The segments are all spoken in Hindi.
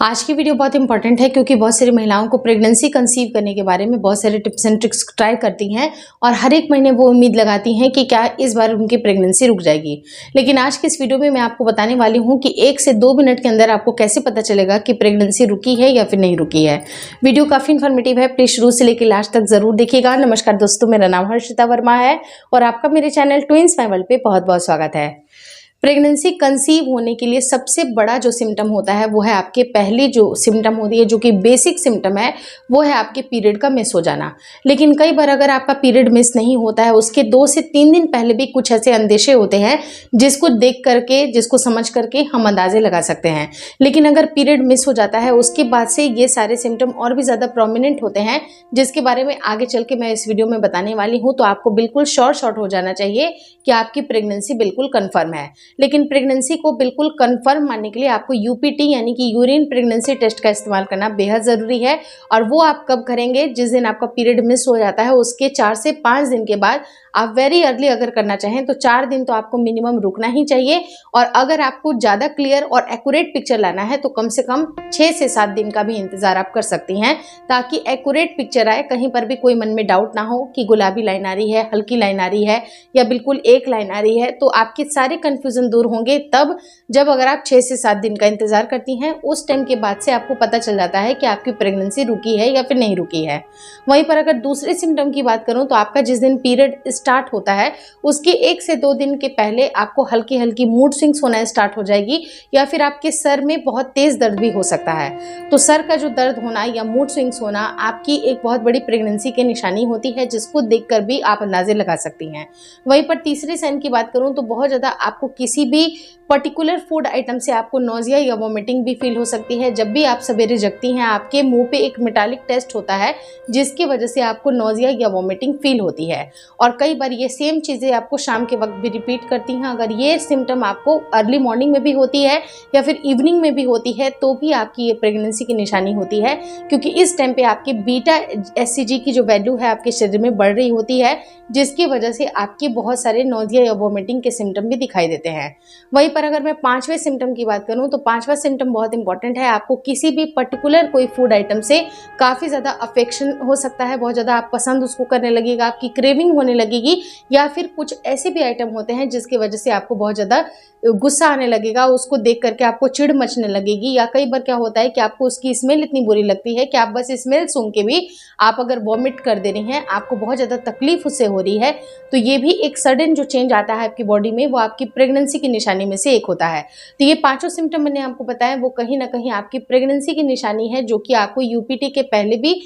आज की वीडियो बहुत इंपॉर्टेंट है क्योंकि बहुत सारी महिलाओं को प्रेगनेंसी कंसीव करने के बारे में बहुत सारे टिप्स एंड ट्रिक्स ट्राई करती हैं और हर एक महीने वो उम्मीद लगाती हैं कि क्या इस बार उनकी प्रेगनेंसी रुक जाएगी। लेकिन आज की इस वीडियो में मैं आपको बताने वाली हूं कि 1 से 2 मिनट के अंदर आपको कैसे पता चलेगा कि प्रेगनेंसी रुकी है या फिर नहीं रुकी है। वीडियो काफ़ी इन्फॉर्मेटिव है, प्लीज शुरू से लेकर लास्ट तक जरूर देखिएगा। नमस्कार दोस्तों, मेरा नाम हर्षिता वर्मा है और आपका मेरे चैनल ट्विंस माय वर्ल्ड पे बहुत बहुत स्वागत है। प्रेगनेंसी कंसीव होने के लिए सबसे बड़ा जो सिम्टम होता है वो है आपके पहली जो सिम्टम होती है, जो कि बेसिक सिम्टम है, वो है आपके पीरियड का मिस हो जाना। लेकिन कई बार अगर आपका पीरियड मिस नहीं होता है, उसके 2 से 3 दिन पहले भी कुछ ऐसे अंदेशे होते हैं जिसको देख करके, जिसको समझ करके हम अंदाजे लगा सकते हैं। लेकिन अगर पीरियड मिस हो जाता है उसके बाद से ये सारे सिम्टम और भी ज़्यादा प्रोमिनेंट होते हैं, जिसके बारे में आगे चल के मैं इस वीडियो में बताने वाली हूँ। तो आपको बिल्कुल शॉर्ट हो जाना चाहिए कि आपकी प्रेगनेंसी बिल्कुल कन्फर्म है। लेकिन प्रेगनेंसी को बिल्कुल कंफर्म मानने के लिए आपको यूपीटी यानी कि यूरिन प्रेगनेंसी टेस्ट का इस्तेमाल करना बेहद ज़रूरी है। और वो आप कब करेंगे? जिस दिन आपका पीरियड मिस हो जाता है उसके 4 से 5 दिन के बाद। आप वेरी अर्ली अगर करना चाहें तो 4 दिन तो आपको मिनिमम रुकना ही चाहिए। और अगर आपको ज़्यादा क्लियर और एक्यूरेट पिक्चर लाना है तो कम से कम 6 से 7 दिन का भी इंतज़ार आप कर सकती हैं, ताकि एक्यूरेट पिक्चर आए। कहीं पर भी कोई मन में डाउट ना हो कि गुलाबी लाइन आ रही है, हल्की लाइन आ रही है या बिल्कुल एक लाइन आ रही है। तो आपके सारे कन्फ्यूज़न दूर होंगे तब जब अगर आप 6 से 7 दिन का इंतज़ार करती हैं। उस टाइम के बाद से आपको पता चल जाता है कि आपकी प्रेगनेंसी रुकी है या फिर नहीं रुकी है। वहीं पर अगर दूसरे सिम्टम की बात करूं तो आपका जिस दिन पीरियड स्टार्ट होता है उसके 1 से 2 दिन के पहले आपको हल्की हल्की मूड स्विंग्स होना स्टार्ट हो जाएगी, या फिर आपके सर में बहुत तेज दर्द भी हो सकता है। तो सर का जो दर्द होना या मूड स्विंग्स होना आपकी एक बहुत बड़ी प्रेगनेंसी की निशानी होती है, जिसको देखकर भी आप अंदाजे लगा सकती हैं। वहीं पर तीसरे साइन की बात करूं तो बहुत ज़्यादा आपको किसी भी पर्टिकुलर फूड आइटम से आपको नोजिया या वोमिटिंग भी फील हो सकती है। जब भी आप सवेरे जगती हैं आपके मुंह पे एक मेटालिक टेस्ट होता है जिसकी वजह से आपको नोजिया या वोमिटिंग फील होती है। और कई बार ये सेम चीज़ें आपको शाम के वक्त भी रिपीट करती हैं। अगर ये सिम्टम आपको अर्ली मॉर्निंग में भी होती है या फिर इवनिंग में भी होती है तो भी आपकी ये प्रेगनेंसी की निशानी होती है, क्योंकि इस टाइम पे आपके बीटा एचसीजी की जो वैल्यू है आपके शरीर में बढ़ रही होती है, जिसकी वजह से आपके बहुत सारे नोजिया या वोमिटिंग के सिम्टम भी दिखाई देते हैं। वहीं पर अगर मैं 5वें सिम्टम की बात करूं तो 5वां सिम्टम बहुत इंपॉर्टेंट है। आपको किसी भी पर्टिकुलर कोई फूड आइटम से काफ़ी ज़्यादा अफेक्शन हो सकता है, बहुत ज़्यादा आप पसंद उसको करने लगेगा, आपकी क्रेविंग होने लगेगी, या फिर कुछ ऐसे भी आइटम होते हैं जिसकी वजह से आपको बहुत ज़्यादा गुस्सा आने लगेगा, उसको देख करके आपको चिढ़ मचने लगेगी। या कई बार क्या होता है कि आपको उसकी स्मेल इतनी बुरी लगती है कि आप बस स्मेल सूंघ के भी आप अगर वॉमिट कर दे रही हैं, आपको बहुत ज़्यादा तकलीफ उससे हो रही है, तो ये भी एक सडन जो चेंज आता है आपकी बॉडी में वो आपकी प्रेगनेंसी की निशानी में से एक होता है। तो ये 5 सिम्टम मैंने आपको बताया वो कहीं ना कहीं आपकी प्रेगनेंसी की निशानी है, जो कि आपको यूपीटी के पहले भी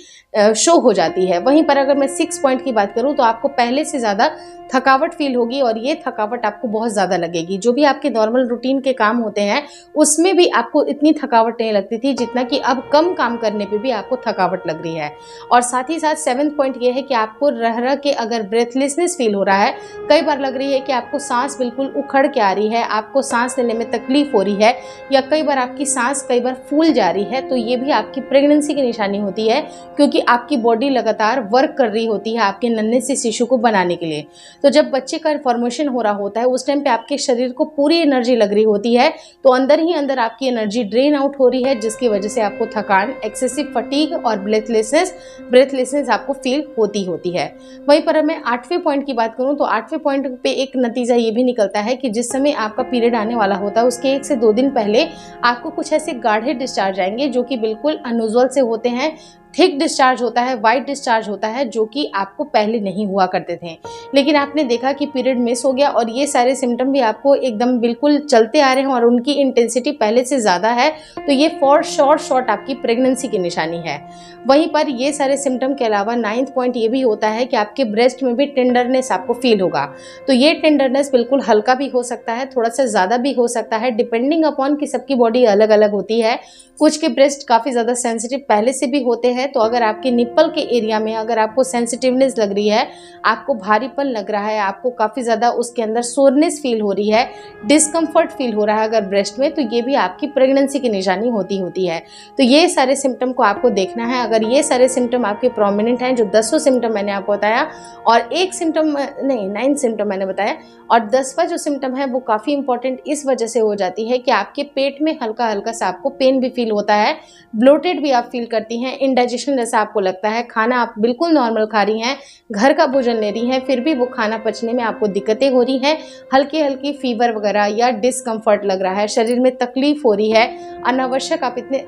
शो हो जाती है। वहीं पर अगर मैं 6 पॉइंट की बात करूं तो आपको पहले से ज़्यादा थकावट फील होगी और ये थकावट आपको बहुत ज़्यादा लगेगी। जो भी आपके नॉर्मल रूटीन के काम होते हैं उसमें भी आपको इतनी थकावट नहीं लगती थी जितना कि अब कम काम करने पे भी आपको थकावट लग रही है। और साथ ही साथ 7th पॉइंट ये है कि आपको रह के अगर ब्रेथलेसनेस फील हो रहा है, कई बार लग रही है कि आपको सांस बिल्कुल उखड़ के आ रही है, आपको सांस लेने में तकलीफ हो रही है, या कई बार आपकी सांस कई बार फूल जा रही है, तो ये भी आपकी प्रेगनेंसी की निशानी होती है, क्योंकि आपकी बॉडी लगातार वर्क कर रही होती है आपके नन्हे से शिशु को बनाने के लिए। तो जब बच्चे का फॉर्मेशन हो रहा होता है उस टाइम पे आपके शरीर को पूरी एनर्जी लग रही होती है, तो अंदर ही अंदर आपकी एनर्जी ड्रेन आउट हो रही है, जिसकी वजह से आपको थकान, एक्सेसिव फटीग और ब्रेथलेसनेस आपको फील होती है। वहीं पर मैं 8वें पॉइंट की बात करूं तो 8वें पॉइंट पे एक नतीजा ये भी निकलता है कि जिस समय आपका पीरियड आने वाला होता है उसके 1 से 2 दिन पहले आपको कुछ ऐसे गाढ़े डिस्चार्ज आएंगे जो कि बिल्कुल अनयूजुअल से होते हैं। थिक डिस्चार्ज होता है, वाइट डिस्चार्ज होता है, जो कि आपको पहले नहीं हुआ करते थे। लेकिन आपने देखा कि पीरियड मिस हो गया और ये सारे सिम्टम भी आपको एकदम बिल्कुल चलते आ रहे हैं और उनकी इंटेंसिटी पहले से ज़्यादा है, तो ये फॉर शॉर्ट आपकी प्रेगनेंसी की निशानी है। वहीं पर ये सारे सिम्टम के अलावा 9th पॉइंट ये भी होता है कि आपके ब्रेस्ट में भी टेंडरनेस आपको फील होगा। तो ये टेंडरनेस बिल्कुल हल्का भी हो सकता है, थोड़ा सा ज़्यादा भी हो सकता है, डिपेंडिंग अपॉन कि सबकी बॉडी अलग अलग होती है। कुछ के ब्रेस्ट काफ़ी ज़्यादा सेंसिटिव पहले से भी होते हैं, है तो अगर आपके निप्पल के एरिया में अगर आपको सेंसिटिवनेस लग रही है, आपको भारीपन लग रहा है, आपको काफ़ी ज़्यादा उसके अंदर सोरनेस फील हो रही है, डिस्कम्फर्ट फील हो रहा है अगर ब्रेस्ट में, तो ये भी आपकी प्रेगनेंसी की निशानी होती है। तो ये सारे सिम्टम को आपको देखना है। अगर ये सारे सिम्टम आपके प्रोमिनेंट हैं, जो 10 सिम्टम मैंने आपको बताया और 1 सिम्टम नहीं 9 सिम्टम मैंने बताया, और 10वां जो सिम्टम है वो काफ़ी इंपॉर्टेंट इस वजह से हो जाती है कि आपके पेट में हल्का हल्का सा आपको पेन भी फील होता है, ब्लोटेड भी आप फील करती हैं, इंडाइजेशन जैसा आपको लगता है, खाना आप बिल्कुल नॉर्मल खा रही हैं, घर का भोजन ले रही हैं, फिर भी वो खाना पचने में आपको दिक्कतें हो रही हैं, हल्की हल्की फीवर वगैरह या डिस्कम्फर्ट लग रहा है, शरीर में तकलीफ हो रही है, अनावश्यक आप इतने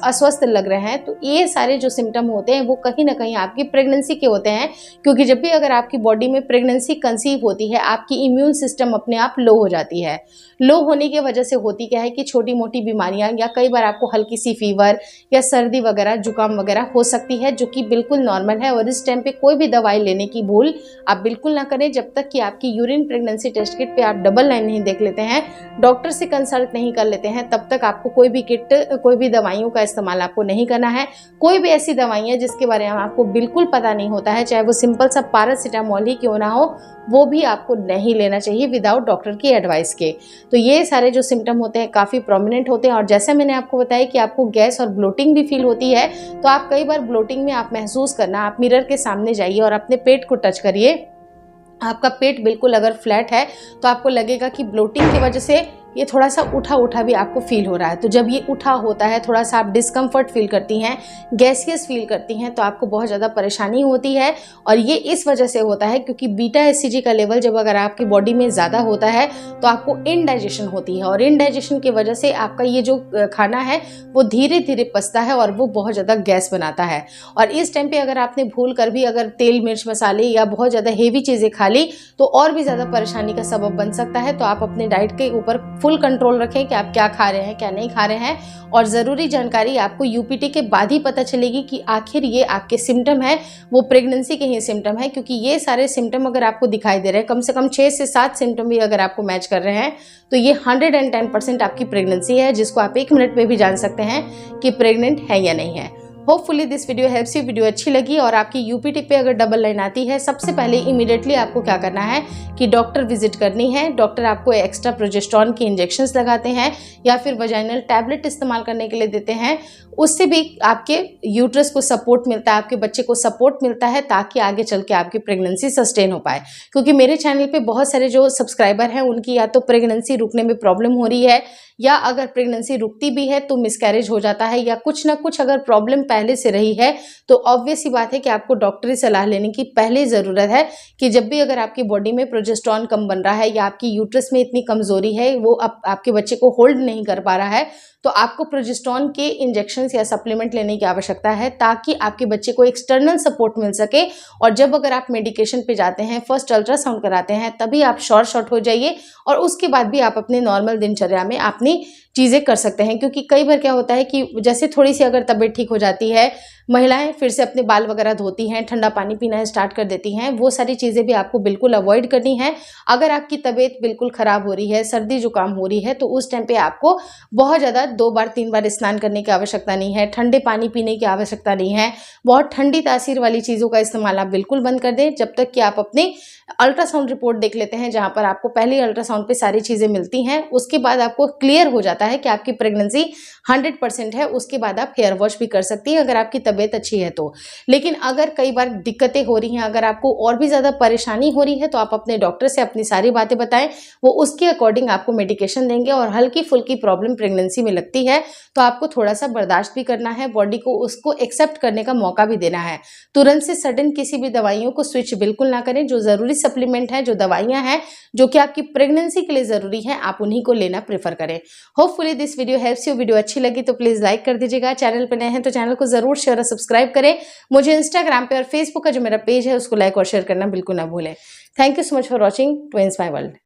अस्वस्थ लग रहे हैं, तो ये सारे जो सिम्टम होते हैं वो कहीं ना कहीं आपकी प्रेगनेंसी के होते हैं। क्योंकि जब भी अगर आपकी बॉडी में प्रेगनेंसी कंसीव होती है, आपकी इम्यून सिस्टम अपने आप लो हो जाती है। लो होने की वजह से होती क्या है कि छोटी मोटी बीमारियां या कई बार आपको हल्की सी फीवर या सर्दी वगैरह जुकाम वगैरह हो सकती है, जो कि बिल्कुल नॉर्मल है। और इस टाइम पे कोई भी दवाई लेने की भूल आप बिल्कुल ना करें जब तक कि आपकी यूरिन प्रेगनेंसी टेस्ट किट पे आप डबल लाइन नहीं देख लेते हैं, डॉक्टर से कंसल्ट नहीं कर लेते हैं, तब तक आपको कोई भी किट कोई भी दवाइयों का इस्तेमाल आपको नहीं करना है। कोई भी ऐसी दवाइयाँ जिसके बारे में आपको बिल्कुल पता नहीं होता है, चाहे वो सिंपल सा पैरासिटामोल ही क्यों ना हो, वो भी आपको नहीं लेना चाहिए विदाउट डॉक्टर की एडवाइस के। तो ये सारे जो सिम्टम होते हैं काफ़ी प्रोमिनेंट होते हैं। और जैसे मैंने आपको बताया कि आपको गैस और ब्लोटिंग भी फील होती है, तो आप कई बार ब्लोटिंग में आप महसूस करना, आप मिरर के सामने जाइए और अपने पेट को टच करिए। आपका पेट बिल्कुल अगर फ्लैट है तो आपको लगेगा कि ब्लोटिंग की वजह से ये थोड़ा सा उठा उठा भी आपको फील हो रहा है। तो जब ये उठा होता है, थोड़ा सा आप डिस्कम्फर्ट फील करती हैं, गैसियस फील करती हैं, तो आपको बहुत ज़्यादा परेशानी होती है। और ये इस वजह से होता है क्योंकि बीटा एससीजी का लेवल जब अगर आपकी बॉडी में ज़्यादा होता है तो आपको इनडाइजेशन होती है, और इनडाइजेशन की वजह से आपका ये जो खाना है वो धीरे धीरे पचता है और वो बहुत ज़्यादा गैस बनाता है। और इस टाइम पर अगर आपने भूल कर भी अगर तेल मिर्च मसाले या बहुत ज़्यादा हेवी चीज़ें खा ली तो और भी ज़्यादा परेशानी का सबब बन सकता है। तो आप अपने डाइट के ऊपर फुल कंट्रोल रखें कि आप क्या खा रहे हैं, क्या नहीं खा रहे हैं। और ज़रूरी जानकारी आपको यूपीटी के बाद ही पता चलेगी कि आखिर ये आपके सिम्टम है वो प्रेगनेंसी के ही सिम्टम है। क्योंकि ये सारे सिम्टम अगर आपको दिखाई दे रहे हैं, कम से कम 6 से 7 सिम्टम भी अगर आपको मैच कर रहे हैं, तो ये 110% आपकी प्रेगनेंसी है, जिसको आप 1 मिनट में भी जान सकते हैं कि प्रेग्नेंट है या नहीं है। Hopefully this video helps you. Video अच्छी लगी और आपकी यूपीटी पे अगर डबल लाइन आती है, सबसे पहले इमीडिएटली आपको क्या करना है कि डॉक्टर विजिट करनी है। डॉक्टर आपको एक्स्ट्रा प्रोजेस्टेरॉन की इंजेक्शंस लगाते हैं या फिर वजाइनल टैबलेट इस्तेमाल करने के लिए देते हैं। उससे भी आपके यूट्रस को सपोर्ट मिलता है, आपके बच्चे को सपोर्ट मिलता है, ताकि आगे चल के आपकी प्रेगनेंसी सस्टेन हो पाए। क्योंकि मेरे चैनल पे बहुत सारे जो सब्सक्राइबर हैं उनकी या तो प्रेगनेंसी रुकने में प्रॉब्लम हो रही है, या अगर प्रेगनेंसी रुकती भी है तो मिसकैरेज हो जाता है, या कुछ ना कुछ अगर प्रॉब्लम पहले से रही है, तो ऑब्वियस ही बात है कि आपको डॉक्टरी सलाह लेने की पहले ज़रूरत है। कि जब भी अगर आपकी बॉडी में प्रोजेस्टेरॉन कम बन रहा है या आपकी यूट्रस में इतनी कमजोरी है, वो आपके बच्चे को होल्ड नहीं कर पा रहा है, तो आपको प्रोजेस्टेरॉन के इंजेक्शंस या सप्लीमेंट लेने की आवश्यकता है, ताकि आपके बच्चे को एक्सटर्नल सपोर्ट मिल सके। और जब अगर आप मेडिकेशन पे जाते हैं, फर्स्ट अल्ट्रासाउंड कराते हैं, तभी आप शॉर्ट हो जाइए और उसके बाद भी आप अपने नॉर्मल दिनचर्या में अपनी चीज़ें कर सकते हैं। क्योंकि कई बार क्या होता है कि जैसे थोड़ी सी अगर तबीयत ठीक हो जाती है, महिलाएं फिर से अपने बाल वगैरह धोती हैं, ठंडा पानी पीना स्टार्ट कर देती हैं। वो सारी चीज़ें भी आपको बिल्कुल अवॉइड करनी है। अगर आपकी तबीयत बिल्कुल ख़राब हो रही है, सर्दी जुकाम हो रही है, तो उस टाइम पे आपको बहुत ज़्यादा 2 बार 3 बार स्नान करने की आवश्यकता नहीं है, ठंडे पानी पीने की आवश्यकता नहीं है। बहुत ठंडी तासीर वाली चीज़ों का इस्तेमाल आप बिल्कुल बंद कर दें, जब तक कि आप अपनी अल्ट्रासाउंड रिपोर्ट देख लेते हैं, जहाँ पर आपको पहले अल्ट्रासाउंड पे सारी चीज़ें मिलती हैं। उसके बाद आपको क्लियर हो जाता है कि आपकी प्रेगनेंसी 100% है। उसके बाद आप हेयर वॉश भी कर सकती हैं अगर आपकी तबीयत अच्छी है तो। लेकिन अगर कई बार दिक्कतें हो रही हैं, अगर आपको और भी ज़्यादा परेशानी हो रही है, तो आप अपने डॉक्टर से अपनी सारी बातें बताएं, वो उसके अकॉर्डिंग आपको मेडिकेशन देंगे। और हल्की फुल्की प्रॉब्लम प्रेगनेंसी में लगती है तो आपको थोड़ा सा बर्दाश्त भी करना है, बॉडी को उसको एक्सेप्ट करने का मौका भी देना है। तुरंत से सडन किसी भी दवाइयों को स्विच बिल्कुल ना करें। जो ज़रूरी सप्लीमेंट है, जो दवाइयाँ हैं जो कि आपकी प्रेगनेंसी के लिए ज़रूरी है, आप उन्हीं को लेना प्रेफर करें। Hopefully this video helps you. Video अच्छी लगी तो प्लीज़ लाइक कर दीजिएगा। चैनल पर नए हैं तो चैनल को ज़रूर शेयर और सब्सक्राइब करें। मुझे इंस्टाग्राम पे और फेसबुक का जो मेरा पेज है उसको लाइक और शेयर करना बिल्कुल ना भूलें। Thank you so much for watching twins my world.